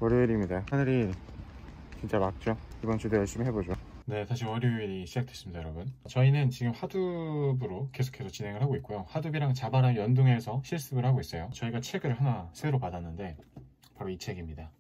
월요일입니다. 하늘이 진짜 맑죠? 이번 주도 열심히 해보죠. 네, 다시 월요일이 시작됐습니다, 여러분. 저희는 지금 하둡으로 계속해서 진행을 하고 있고요. 하둡이랑 자바랑 연동해서 실습을 하고 있어요. 저희가 책을 하나 새로 받았는데 바로 이 책입니다.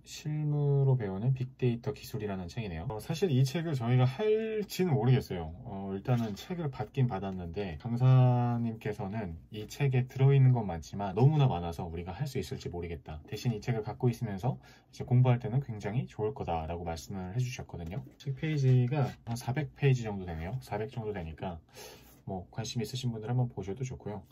실무로 배우는 빅데이터 기술이라는 책이네요. 사실 이 책을 저희가 할지는 모르겠어요. 일단은 책을 받긴 받았는데 강사님께서는 이 책에 들어있는 건 많지만 너무나 많아서 우리가 할 수 있을지 모르겠다. 대신 이 책을 갖고 있으면서 이제 공부할 때는 굉장히 좋을 거다 라고 말씀을 해주셨거든요. 책 페이지가 한 400페이지 정도 되네요. 400 정도 되니까 뭐 관심 있으신 분들 한번 보셔도 좋고요.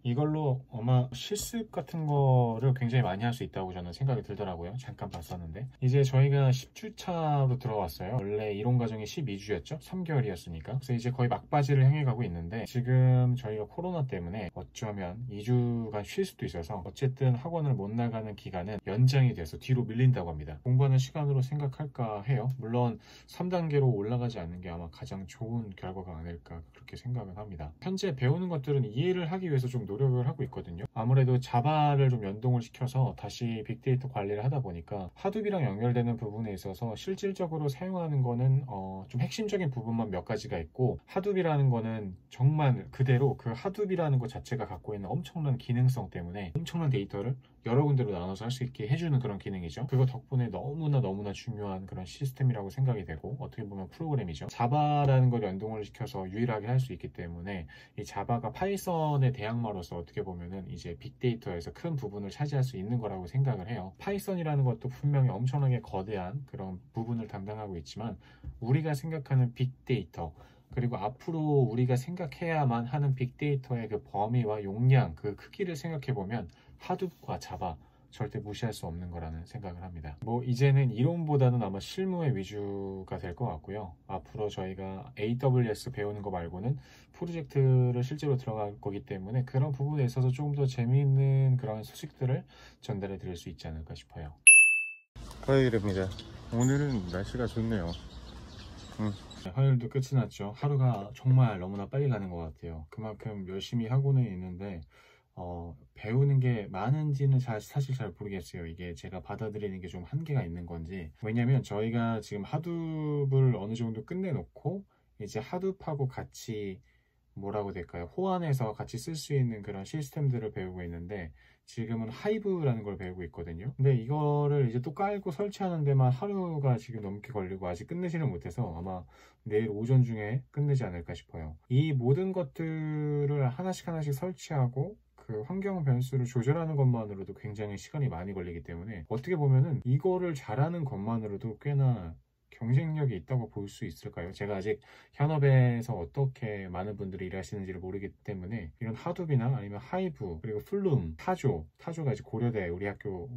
이걸로 아마 실습 같은 거를 굉장히 많이 할 수 있다고 저는 생각이 들더라고요. 잠깐 봤었는데 이제 저희가 10주차로 들어왔어요. 원래 이론 과정이 12주였죠 3개월이었으니까. 그래서 이제 거의 막바지를 향해 가고 있는데 지금 저희가 코로나 때문에 어쩌면 2주간 쉴 수도 있어서 어쨌든 학원을 못 나가는 기간은 연장이 돼서 뒤로 밀린다고 합니다. 공부하는 시간으로 생각할까 해요. 물론 3단계로 올라가지 않는 게 아마 가장 좋은 결과가 아닐까 그렇게 생각을 합니다. 현재 배우는 것들은 이해를 하기 위해서 좀 노력을 하고 있거든요. 아무래도 자바를 좀 연동을 시켜서 다시 빅데이터 관리를 하다 보니까 하둡이랑 연결되는 부분에 있어서 실질적으로 사용하는 거는 좀 핵심적인 부분만 몇 가지가 있고, 하둡이라는 거는 정말 그대로 그 하둡이라는 것 자체가 갖고 있는 엄청난 기능성 때문에 엄청난 데이터를 여러 군데로 나눠서 할 수 있게 해주는 그런 기능이죠. 그거 덕분에 너무나 중요한 그런 시스템이라고 생각이 되고, 어떻게 보면 프로그램이죠. 자바라는 걸 연동을 시켜서 유일하게 할 수 있기 때문에 이 자바가 파이썬의 대항마로서 어떻게 보면은 이제 빅데이터에서 큰 부분을 차지할 수 있는 거라고 생각을 해요. 파이썬이라는 것도 분명히 엄청나게 거대한 그런 부분을 담당하고 있지만, 우리가 생각하는 빅데이터, 그리고 앞으로 우리가 생각해야만 하는 빅데이터의 그 범위와 용량, 그 크기를 생각해보면 하둡과 자바 절대 무시할 수 없는 거라는 생각을 합니다. 뭐 이제는 이론보다는 아마 실무의 위주가 될 것 같고요. 앞으로 저희가 AWS 배우는 거 말고는 프로젝트를 실제로 들어갈 거기 때문에 그런 부분에 있어서 조금 더 재미있는 그런 소식들을 전달해 드릴 수 있지 않을까 싶어요. 화요일입니다. 오늘은 날씨가 좋네요. 화요일도 끝이 났죠. 하루가 정말 너무나 빨리 가는 것 같아요. 그만큼 열심히 하고는 있는데 배우는 게 많은지는 사실 잘 모르겠어요. 이게 제가 받아들이는 게 좀 한계가 있는 건지. 왜냐면 저희가 지금 하둡을 어느 정도 끝내놓고 이제 하둡하고 같이 뭐라고 될까요? 호환해서 같이 쓸 수 있는 그런 시스템들을 배우고 있는데, 지금은 하이브라는 걸 배우고 있거든요. 근데 이거를 이제 또 깔고 설치하는 데만 하루가 지금 넘게 걸리고 아직 끝내지는 못해서 아마 내일 오전 중에 끝내지 않을까 싶어요. 이 모든 것들을 하나씩 설치하고 그 환경 변수를 조절하는 것만으로도 굉장히 시간이 많이 걸리기 때문에, 어떻게 보면은 이거를 잘하는 것만으로도 꽤나 경쟁력이 있다고 볼 수 있을까요? 제가 아직 현업에서 어떻게 많은 분들이 일하시는지를 모르기 때문에 이런 하둡이나 아니면 하이브, 그리고 플룸, 타조가 이제 고려대학교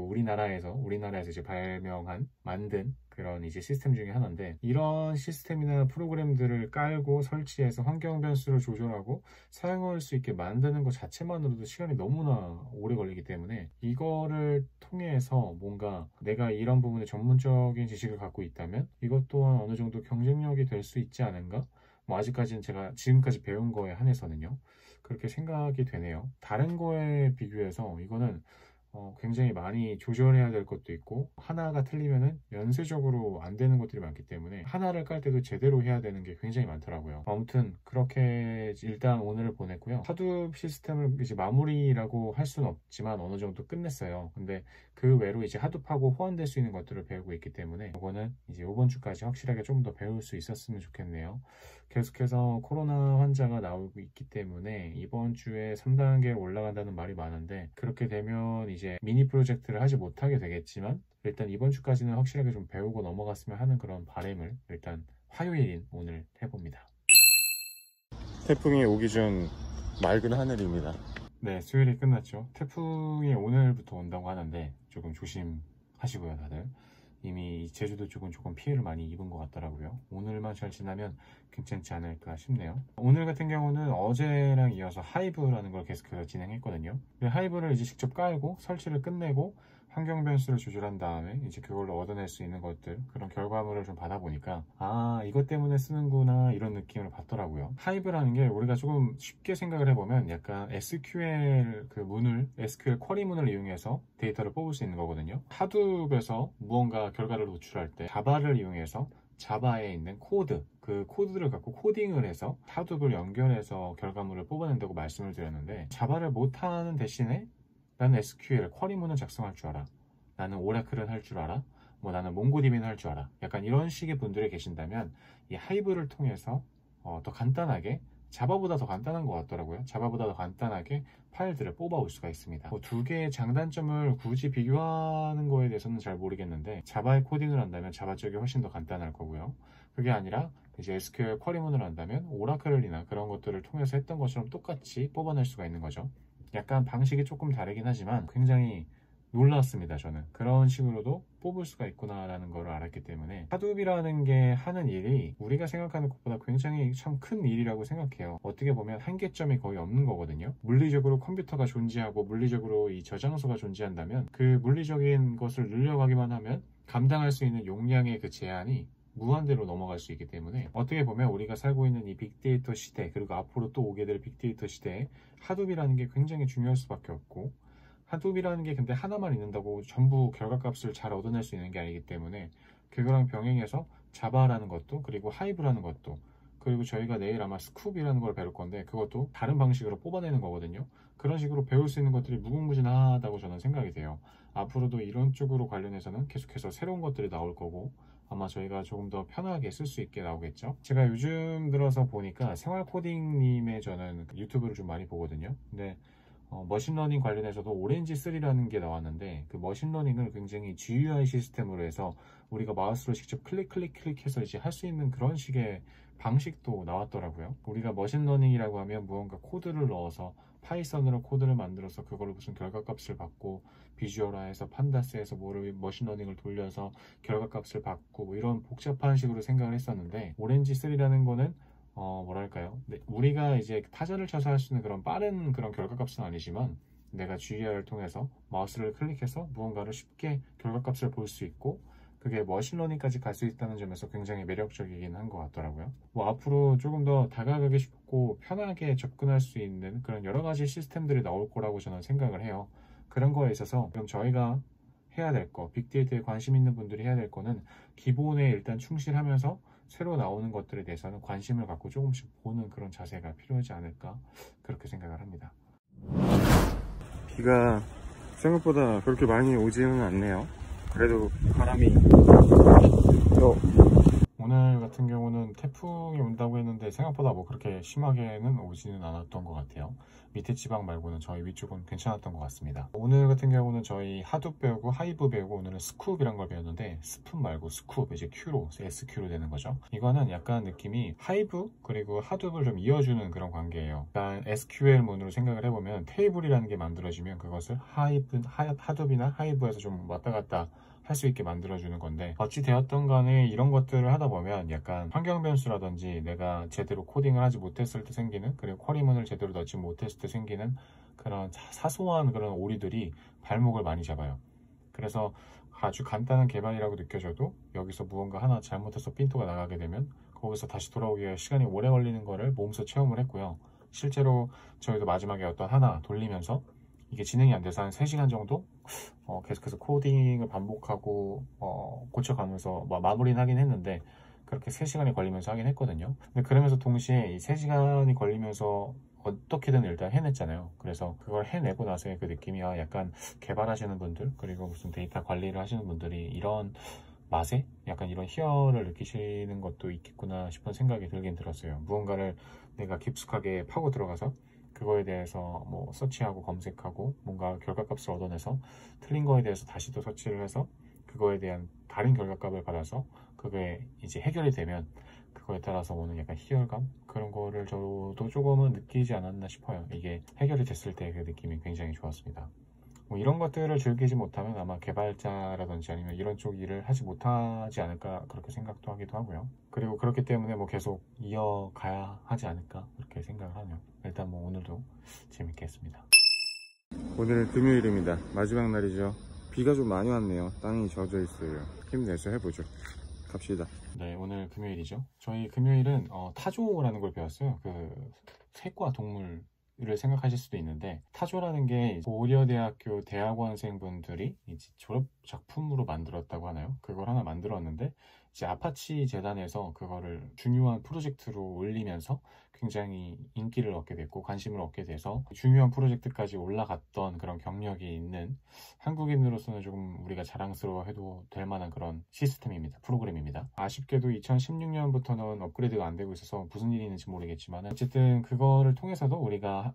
우리나라에서 이제 만든 그런 이제 시스템 중에 하나인데, 이런 시스템이나 프로그램들을 깔고 설치해서 환경 변수를 조절하고 사용할 수 있게 만드는 것 자체만으로도 시간이 너무나 오래 걸리기 때문에, 이거를 통해서 뭔가 내가 이런 부분에 전문적인 지식을 갖고 있다면 이것 또한 어느 정도 경쟁력이 될 수 있지 않은가? 뭐 아직까지는 제가 지금까지 배운 거에 한해서는요, 그렇게 생각이 되네요. 다른 거에 비교해서 이거는 굉장히 많이 조절해야 될 것도 있고, 하나가 틀리면은 연쇄적으로 안 되는 것들이 많기 때문에 하나를 깔 때도 제대로 해야 되는 게 굉장히 많더라고요. 아무튼 그렇게 일단 오늘을 보냈고요. 하둡 시스템을 이제 마무리라고 할 수는 없지만 어느 정도 끝냈어요. 근데 그 외로 이제 하둡하고 호환될 수 있는 것들을 배우고 있기 때문에 이거는 이제 이번 주까지 확실하게 좀 더 배울 수 있었으면 좋겠네요. 계속해서 코로나 환자가 나오고 있기 때문에 이번 주에 3단계로 올라간다는 말이 많은데, 그렇게 되면 이제 미니 프로젝트를 하지 못하게 되겠지만 일단 이번 주까지는 확실하게 좀 배우고 넘어갔으면 하는 그런 바람을 일단 화요일인 오늘 해봅니다. 태풍이 오기 전 맑은 하늘입니다. 네, 수요일이 끝났죠. 태풍이 오늘부터 온다고 하는데 조금 조심하시고요, 다들. 이미 제주도 쪽은 조금 피해를 많이 입은 것 같더라고요. 오늘만 잘 지나면 괜찮지 않을까 싶네요. 오늘 같은 경우는 어제랑 이어서 하이브라는 걸 계속해서 진행했거든요. 하이브를 이제 직접 깔고 설치를 끝내고 환경 변수를 조절한 다음에 이제 그걸로 얻어낼 수 있는 것들, 그런 결과물을 좀 받아보니까 아, 이것 때문에 쓰는구나 이런 느낌을 받더라고요. 하이브라는 게 우리가 조금 쉽게 생각을 해보면 약간 SQL 그 문을, SQL 쿼리 문을 이용해서 데이터를 뽑을 수 있는 거거든요. 하둡에서 무언가 결과를 노출할 때 자바를 이용해서 자바에 있는 코드, 그 코드를 갖고 코딩을 해서 하둡을 연결해서 결과물을 뽑아낸다고 말씀을 드렸는데, 자바를 못하는 대신에 나는 SQL 쿼리문을 작성할 줄 알아, 나는 오라클은 할 줄 알아, 뭐 나는 몽고디비는 할 줄 알아, 약간 이런 식의 분들이 계신다면 이 하이브를 통해서 더 간단하게, 자바보다 더 간단한 것 같더라고요. 자바보다 더 간단하게 파일들을 뽑아올 수가 있습니다. 두 개의 장단점을 굳이 비교하는 거에 대해서는 잘 모르겠는데, 자바에 코딩을 한다면 자바 쪽이 훨씬 더 간단할 거고요. 그게 아니라 이제 SQL 쿼리문을 한다면 오라클이나 그런 것들을 통해서 했던 것처럼 똑같이 뽑아낼 수가 있는 거죠. 약간 방식이 조금 다르긴 하지만 굉장히 놀랐습니다. 저는 그런 식으로도 뽑을 수가 있구나 라는 걸 알았기 때문에, 하둡이라는 게 하는 일이 우리가 생각하는 것보다 굉장히 참 큰 일이라고 생각해요. 어떻게 보면 한계점이 거의 없는 거거든요. 물리적으로 컴퓨터가 존재하고 물리적으로 이 저장소가 존재한다면 그 물리적인 것을 늘려가기만 하면 감당할 수 있는 용량의 그 제한이 무한대로 넘어갈 수 있기 때문에, 어떻게 보면 우리가 살고 있는 이 빅데이터 시대, 그리고 앞으로 또 오게 될 빅데이터 시대에 하둡이라는 게 굉장히 중요할 수밖에 없고, 하둡이라는 게 근데 하나만 있는다고 전부 결과값을 잘 얻어낼 수 있는 게 아니기 때문에, 그거랑 병행해서 자바라는 것도, 그리고 하이브라는 것도, 그리고 저희가 내일 아마 스쿱이라는 걸 배울 건데 그것도 다른 방식으로 뽑아내는 거거든요. 그런 식으로 배울 수 있는 것들이 무궁무진하다고 저는 생각이 돼요. 앞으로도 이런 쪽으로 관련해서는 계속해서 새로운 것들이 나올 거고, 아마 저희가 조금 더 편하게 쓸 수 있게 나오겠죠. 제가 요즘 들어서 보니까 생활코딩님의 저는 유튜브를 좀 많이 보거든요. 근데 머신러닝 관련해서도 오렌지3라는 게 나왔는데, 그 머신러닝을 굉장히 GUI 시스템으로 해서 우리가 마우스로 직접 클릭해서 이제 할 수 있는 그런 식의 방식도 나왔더라고요. 우리가 머신러닝이라고 하면 무언가 코드를 넣어서 파이썬으로 코드를 만들어서 그걸로 무슨 결과값을 받고, 비주얼화해서 판다스에서 뭐를 머신러닝을 돌려서 결과값을 받고, 뭐 이런 복잡한 식으로 생각을 했었는데, 오렌지3라는 거는 뭐랄까요? 네, 우리가 이제 타자를 쳐서 할 수 있는 그런 빠른 그런 결과값은 아니지만, 내가 GUI를 통해서 마우스를 클릭해서 무언가를 쉽게 결과값을 볼 수 있고, 그게 머신러닝까지 갈 수 있다는 점에서 굉장히 매력적이긴 한 것 같더라고요. 뭐 앞으로 조금 더 다가가기 쉽고 편하게 접근할 수 있는 그런 여러 가지 시스템들이 나올 거라고 저는 생각을 해요. 그런 거에 있어서 그럼 저희가 해야 될 거, 빅데이터에 관심 있는 분들이 해야 될 거는 기본에 일단 충실하면서 새로 나오는 것들에 대해서는 관심을 갖고 조금씩 보는 그런 자세가 필요하지 않을까, 그렇게 생각을 합니다. 비가 생각보다 그렇게 많이 오지는 않네요. 그래도 바람이 오늘 같은 경우는 태풍이 온다고 했는데 생각보다 뭐 그렇게 심하게는 오지는 않았던 것 같아요. 밑에 지방 말고는 저희 위쪽은 괜찮았던 것 같습니다. 오늘 같은 경우는 저희 하둡 배우고 하이브 배우고, 오늘은 스쿱이란 걸 배웠는데, 스푼 말고 스쿱, 이제 Q로, SQ로 되는 거죠. 이거는 약간 느낌이 하이브 그리고 하둡을 좀 이어주는 그런 관계예요. 일단 SQL 문으로 생각을 해보면 테이블이라는 게 만들어지면 그것을 하둡이나 하이브에서 좀 왔다 갔다 할 수 있게 만들어주는 건데, 어찌 되었던 간에 이런 것들을 하다 보면 약간 환경 변수라든지 내가 제대로 코딩을 하지 못했을 때 생기는, 그리고 쿼리문을 제대로 넣지 못했을 때 생기는 그런 사소한 그런 오리들이 발목을 많이 잡아요. 그래서 아주 간단한 개발이라고 느껴져도 여기서 무언가 하나 잘못해서 핀토가 나가게 되면 거기서 다시 돌아오기가 시간이 오래 걸리는 거를 몸소 체험을 했고요. 실제로 저희도 마지막에 어떤 하나 돌리면서 이게 진행이 안 돼서 한 3시간 정도 계속해서 코딩을 반복하고 고쳐가면서 마무리는 하긴 했는데, 그렇게 3시간이 걸리면서 하긴 했거든요. 근데 그러면서 동시에 이 3시간이 걸리면서 어떻게든 일단 해냈잖아요. 그래서 그걸 해내고 나서의 그 느낌이, 약간 개발하시는 분들, 그리고 무슨 데이터 관리를 하시는 분들이 이런 맛에 약간 이런 희열을 느끼시는 것도 있겠구나 싶은 생각이 들긴 들었어요. 무언가를 내가 깊숙하게 파고 들어가서 그거에 대해서 뭐 서치하고 검색하고 뭔가 결과값을 얻어내서 틀린 거에 대해서 다시 또 서치를 해서 그거에 대한 다른 결과값을 받아서 그게 이제 해결이 되면 그거에 따라서 오는 약간 희열감, 그런 거를 저도 조금은 느끼지 않았나 싶어요. 이게 해결이 됐을 때 그 느낌이 굉장히 좋았습니다. 뭐 이런 것들을 즐기지 못하면 아마 개발자라든지 아니면 이런 쪽 일을 하지 못하지 않을까, 그렇게 생각도 하기도 하고요. 그리고 그렇기 때문에 뭐 계속 이어가야 하지 않을까, 그렇게 생각을 하네요. 일단 뭐 오늘도 재밌게 했습니다. 오늘은 금요일입니다. 마지막 날이죠. 비가 좀 많이 왔네요. 땅이 젖어 있어요. 힘내서 해보죠. 갑시다. 네, 오늘 금요일이죠. 저희 금요일은 타조라는 걸 배웠어요. 그 색과 동물을 생각하실 수도 있는데, 타조라는 게 고려대학교 대학원생분들이 이제 졸업 작품으로 만들었다고 하나요? 그걸 하나 만들었는데, 이제 아파치 재단에서 그거를 중요한 프로젝트로 올리면서 굉장히 인기를 얻게 됐고 관심을 얻게 돼서 중요한 프로젝트까지 올라갔던 그런 경력이 있는, 한국인으로서는 조금 우리가 자랑스러워해도 될 만한 그런 시스템입니다. 프로그램입니다. 아쉽게도 2016년부터는 업그레이드가 안 되고 있어서 무슨 일이 있는지 모르겠지만, 어쨌든 그거를 통해서도 우리가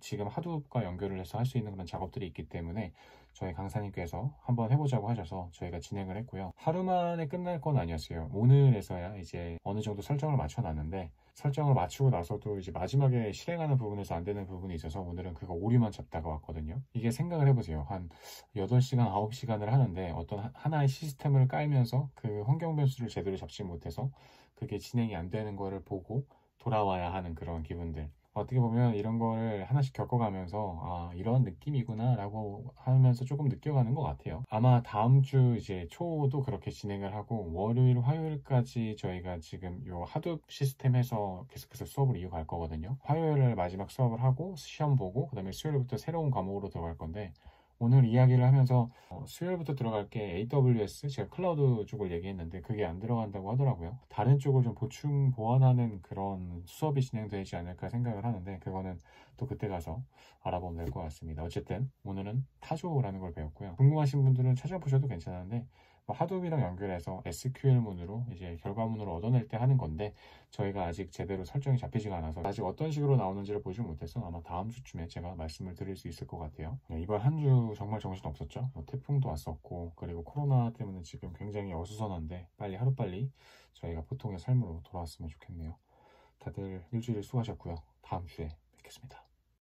지금 하둡과 연결을 해서 할 수 있는 그런 작업들이 있기 때문에 저희 강사님께서 한번 해보자고 하셔서 저희가 진행을 했고요. 하루 만에 끝날 건 아니었어요. 오늘에서야 이제 어느 정도 설정을 맞춰놨는데, 설정을 맞추고 나서도 이제 마지막에 실행하는 부분에서 안 되는 부분이 있어서 오늘은 그거 오류만 잡다가 왔거든요. 이게 생각을 해보세요. 한 8시간, 9시간을 하는데 어떤 하나의 시스템을 깔면서 그 환경 변수를 제대로 잡지 못해서 그게 진행이 안 되는 거를 보고 돌아와야 하는 그런 기분들. 어떻게 보면 이런 거를 하나씩 겪어가면서 이런 느낌이구나 라고 하면서 조금 느껴가는 것 같아요. 아마 다음 주 이제 초도 그렇게 진행을 하고, 월요일 화요일까지 저희가 지금 요 하둡 시스템에서 계속해서 수업을 이어갈 거거든요. 화요일을 마지막 수업을 하고 시험 보고 그 다음에 수요일부터 새로운 과목으로 들어갈 건데, 오늘 이야기를 하면서 수요일부터 들어갈 게 AWS, 제가 클라우드 쪽을 얘기했는데 그게 안 들어간다고 하더라고요. 다른 쪽을 좀 보충 보완하는 그런 수업이 진행되지 않을까 생각을 하는데, 그거는 또 그때 가서 알아보면 될 것 같습니다. 어쨌든 오늘은 타조라는 걸 배웠고요. 궁금하신 분들은 찾아보셔도 괜찮은데, 하둡이랑 연결해서 SQL문으로 이제 결과문으로 얻어낼 때 하는 건데, 저희가 아직 제대로 설정이 잡히지가 않아서 아직 어떤 식으로 나오는지를 보지 못해서 아마 다음 주쯤에 제가 말씀을 드릴 수 있을 것 같아요. 이번 한 주 정말 정신 없었죠. 태풍도 왔었고, 그리고 코로나 때문에 지금 굉장히 어수선한데 빨리 하루빨리 저희가 보통의 삶으로 돌아왔으면 좋겠네요. 다들 일주일 수고하셨고요. 다음 주에 뵙겠습니다.